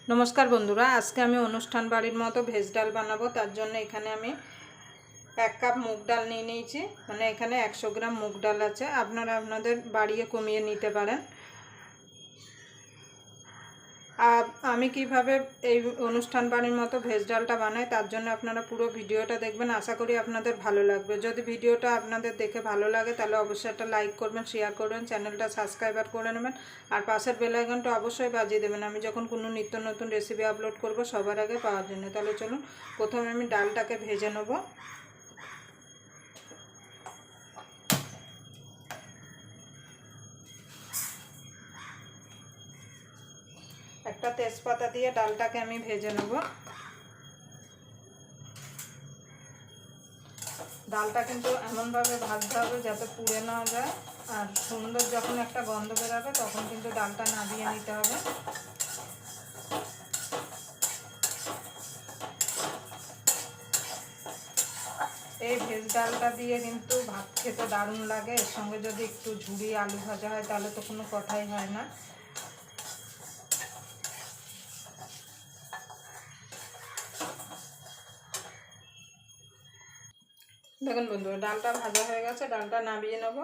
नमस्कार बंधुरा आज के अनुष्ठान बाड़ीर मतो भेज डाल बनाबो। तार जन्य एखाने आमी 1 कप मुग डाल निये निয়েছি, माने एखाने 100 ग्राम मुग डाल आछे। आपनारा आपनादेर बाड़िये कमिये निते पारेन। आमी किभाबे এই অনুষ্ঠান বাড়ির মতো ভেজ ডালটা বানাই তার জন্য আপনারা পুরো ভিডিওটা দেখবেন। আশা করি আপনাদের ভালো লাগবে। যদি ভিডিওটা আপনাদের দেখে ভালো লাগে তাহলে অবশ্যই একটা লাইক করবেন, শেয়ার করবেন, চ্যানেলটা সাবস্ক্রাইব করে নেবেন আর পাশের বেল আইকনটা অবশ্যই বাজিয়ে দেবেন আমি যখন কোনো নিত্য নতুন রেসিপি আপলোড করব সবার আগে পাওয়ার জন্য। তাহলে চলুন প্রথমে আমি ডালটাকে ভেজে নেব। একটা তেজপাতা দিয়ে ডালটাকে আমি ভেজে নেব। ডালটা কিন্তু এমনভাবে ভাজতে হবে যাতে পুড়ে না যায় আর সুন্দর যখন একটা গন্ধ বেরোবে তখন কিন্তু ডালটা নামিয়ে নিতে হবে। এই ভেজ ডালটা দিয়ে কিন্তু ভাত খেতে দারুণ লাগে। এর সঙ্গে যদি একটু ঝুরি আলু ভাজা হয় তাহলে তো কোনো কথাই হয় না। দেখুন বন্ধুরা ডালটা ভাজা হয়ে গেছে, ডালটা নামিয়ে নেব।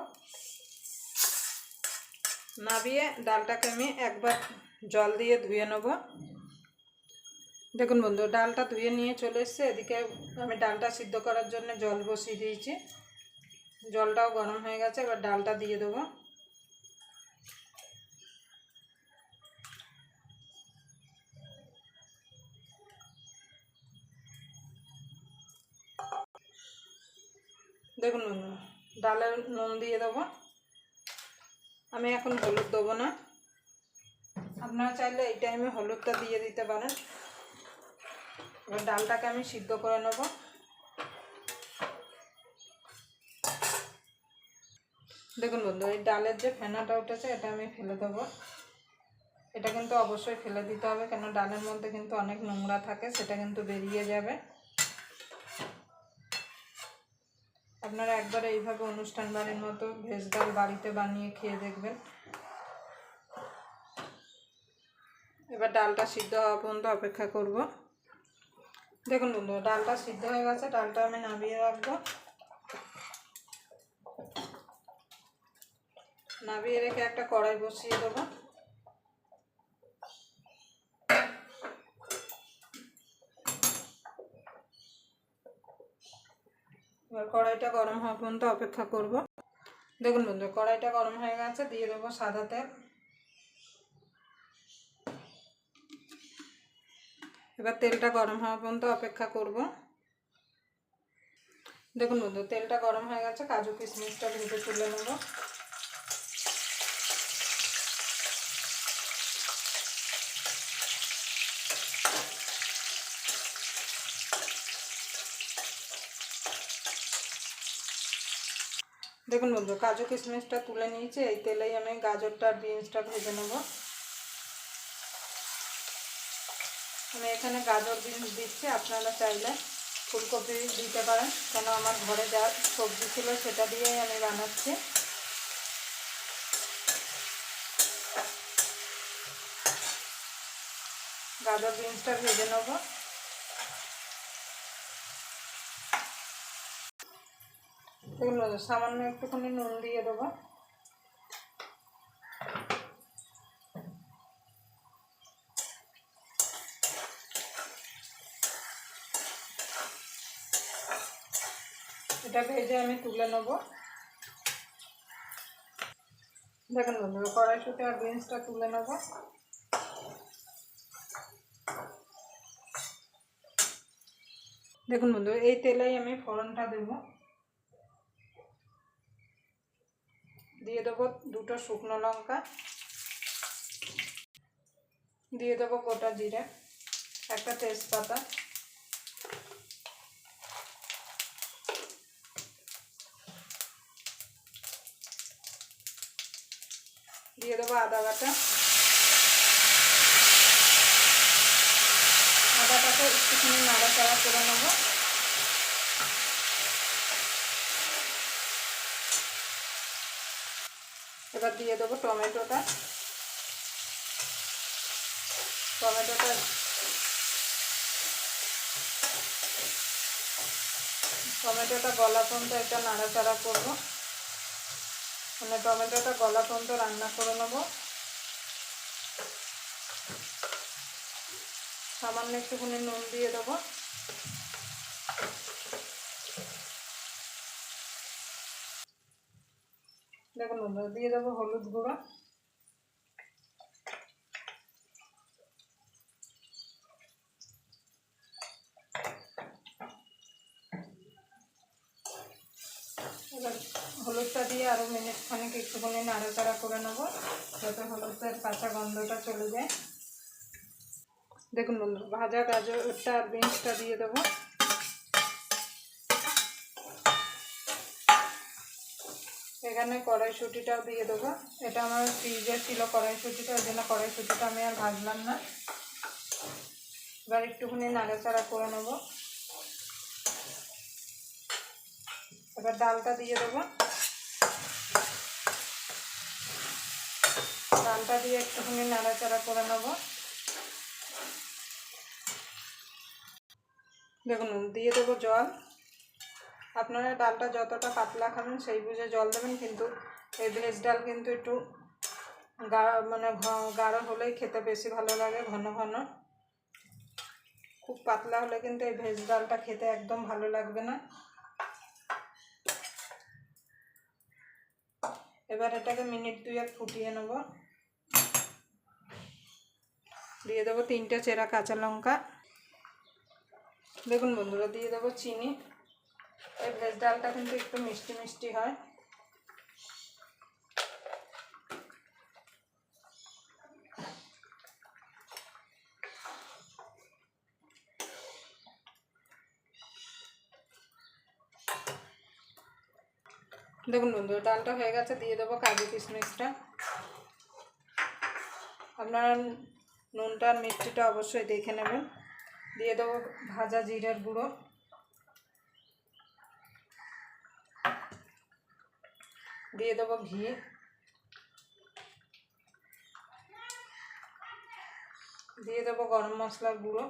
নামিয়ে ডালটাকে আমি একবার জল দিয়ে ধুয়ে নেব। দেখুন বন্ধু ডালটা ধুয়ে নিয়ে চলে এসেছে। এদিকে আমি ডালটা সিদ্ধ করার জন্য জল বসিয়ে দিয়েছি, জলটাও গরম হয়ে গেছে। এবার ডালটা দিয়ে দেবো। দেখুন বন্ধু ডালে নুন দিয়ে দেবো। আমি এখন হলুদ দেবো না, আপনারা চাইলে এই টাইমে হলুদটা দিয়ে দিতে পারেন। এবার ডালটাকে আমি সিদ্ধ করে নেব। দেখুন বন্ধু এই ডালের যে ফেনাটা উঠেছে এটা আমি ফেলে দেবো। এটা কিন্তু অবশ্যই ফেলে দিতে হবে, কেন ডালের মধ্যে কিন্তু অনেক নোংরা থাকে, সেটা কিন্তু বেরিয়ে যাবে। আপনারা একবার এইভাবে অনুষ্ঠান বাড়ির মতো ভেজ ডাল বাড়িতে বানিয়ে খেয়ে দেখবেন। এবার ডালটা সিদ্ধ হওয়া পর্যন্ত অপেক্ষা করব। দেখুন বন্ধু ডালটা সিদ্ধ হয়ে গেছে, ডালটা আমি নামিয়ে রাখবো। নামিয়ে রেখে একটা কড়াই বসিয়ে দেবো। এবার কড়াইটা গরম হওয়া পর্যন্ত অপেক্ষা করব। দেখুন বন্ধু কড়াইটা গরম হয়ে গেছে, দিয়ে দেবো সাদা তেল। এবার তেলটা গরম হওয়া পর্যন্ত অপেক্ষা করব। দেখুন বন্ধু তেলটা গরম হয়ে গেছে, কাজু কিশমিশটা ভেজে তুলে নেব। দেখুন বন্ধু কাজু কিশমিশটা তুলে নিয়েছি, এই তেলেই আমি গাজরটা আর বিনসটা ভেজে নেব। আমি এখানে গাজর বিনস দিচ্ছি, আপনারা চাইলে ফুলকপি দিতে পারেন, কেন আমার ঘরে যা সবজি ছিল সেটা দিয়েই আমি বানাচ্ছি। গাজর বিনসটা ভেজে নেব। দেখুন সামান্য একটুখানি নুন দিয়ে দেবো। এটা ভেজে আমি তুলে নেব। দেখুন বন্ধু কড়াইশুঁটি আর বিনসটা তুলে নেব। দেখুন বন্ধু এই তেলেই আমি ফোড়নটা দেব। দিয়ে দেবো 2টো শুকনো লঙ্কা, দিয়ে দেবো গোটা জিরে, একটা তেজপাতা, দিয়ে দেবো আদা বাটা। আদাটাকে একটুখানি নাড়াচাড়া করে নেব। এবার দিয়ে দেবো টমেটোটা। টমেটোটা গলা পর্যন্ত এটা নাড়াচাড়া করবো, মানে টমেটোটা গলা পর্যন্ত রান্না করে নেবো। সামান্য একটুখানি নুন দিয়ে দেবো। দেখুন বন্ধুরা, দিয়ে দেবো হলুদ গুঁড়ো, এবার হলুদটা দিয়ে আরও মিনিট খানিক একটুখানি নাড়াচাড়া করে নেবো যাতে হলুদের কাঁচা গন্ধটা চলে যায়। দেখুন বন্ধু, ভাজা গাজরটা আর বিনসটা দিয়ে দেবো। এখানে কড়াইশুঁটিটাও দিয়ে দেবো। এটা আমার ফ্রিজে ছিল কড়াইশুঁটিটা, ওই জন্য কড়াইশুঁটিটা আমি আর ভাজলাম না। এবার একটুখানি নাড়াচাড়া করে নেবো। এবার ডালটা দিয়ে দেবো। ডালটা দিয়ে একটুখানি নাড়াচাড়া করে নেবো। দেখুন দিয়ে দেবো জল। আপনারা ডালটা যতটা পাতলা খাবেন সেই বুঝে জল দেবেন, কিন্তু এই ভেজ ডাল কিন্তু একটু মানে গাঢ় হলেই খেতে বেশি ভালো লাগে, ঘন ঘন। খুব পাতলা হলে কিন্তু এই ভেজ ডালটা খেতে একদম ভালো লাগবে না। এবার এটাকে মিনিট 2 ফুটিয়ে নেব। দিয়ে দেবো 3টে চেরা কাঁচা লঙ্কা। দেখুন বন্ধুরা, দিয়ে দেবো চিনি। এই ভেজ ডালটা কিন্তু একটু মিষ্টি মিষ্টি হয়। দেখুন বন্ধুরা, ডালটা হয়ে গেছে। দিয়ে দেবো কাজু কিশমিশটা। আপনারা নুনটা আর মিষ্টিটা অবশ্যই দেখে নেবেন। দিয়ে দেবো ভাজা জিরের গুঁড়ো। দিয়ে দেবো ঘি। দিয়ে দেবো গরম মশলার গুঁড়ো।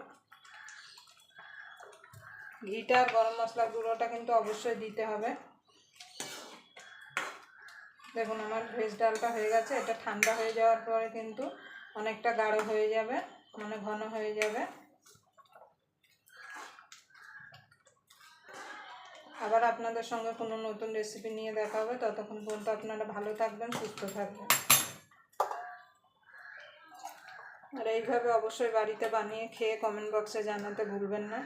ঘিটা আর গরম মশলার গুঁড়োটা কিন্তু অবশ্যই দিতে হবে। দেখুন আমার ভেজ ডালটা হয়ে গেছে। এটা ঠান্ডা হয়ে যাওয়ার পরে কিন্তু অনেকটা গাঢ় হয়ে যাবে, মানে ঘন হয়ে যাবে। আবার আপনাদের সঙ্গে কোনো নতুন রেসিপি নিয়ে দেখা হবে। ততক্ষণ পর্যন্ত আপনারা ভালো থাকবেন, সুস্থ থাকবেন। আর এইভাবে অবশ্যই বাড়িতে বানিয়ে খেয়ে কমেন্ট বক্সে জানাতে ভুলবেন না।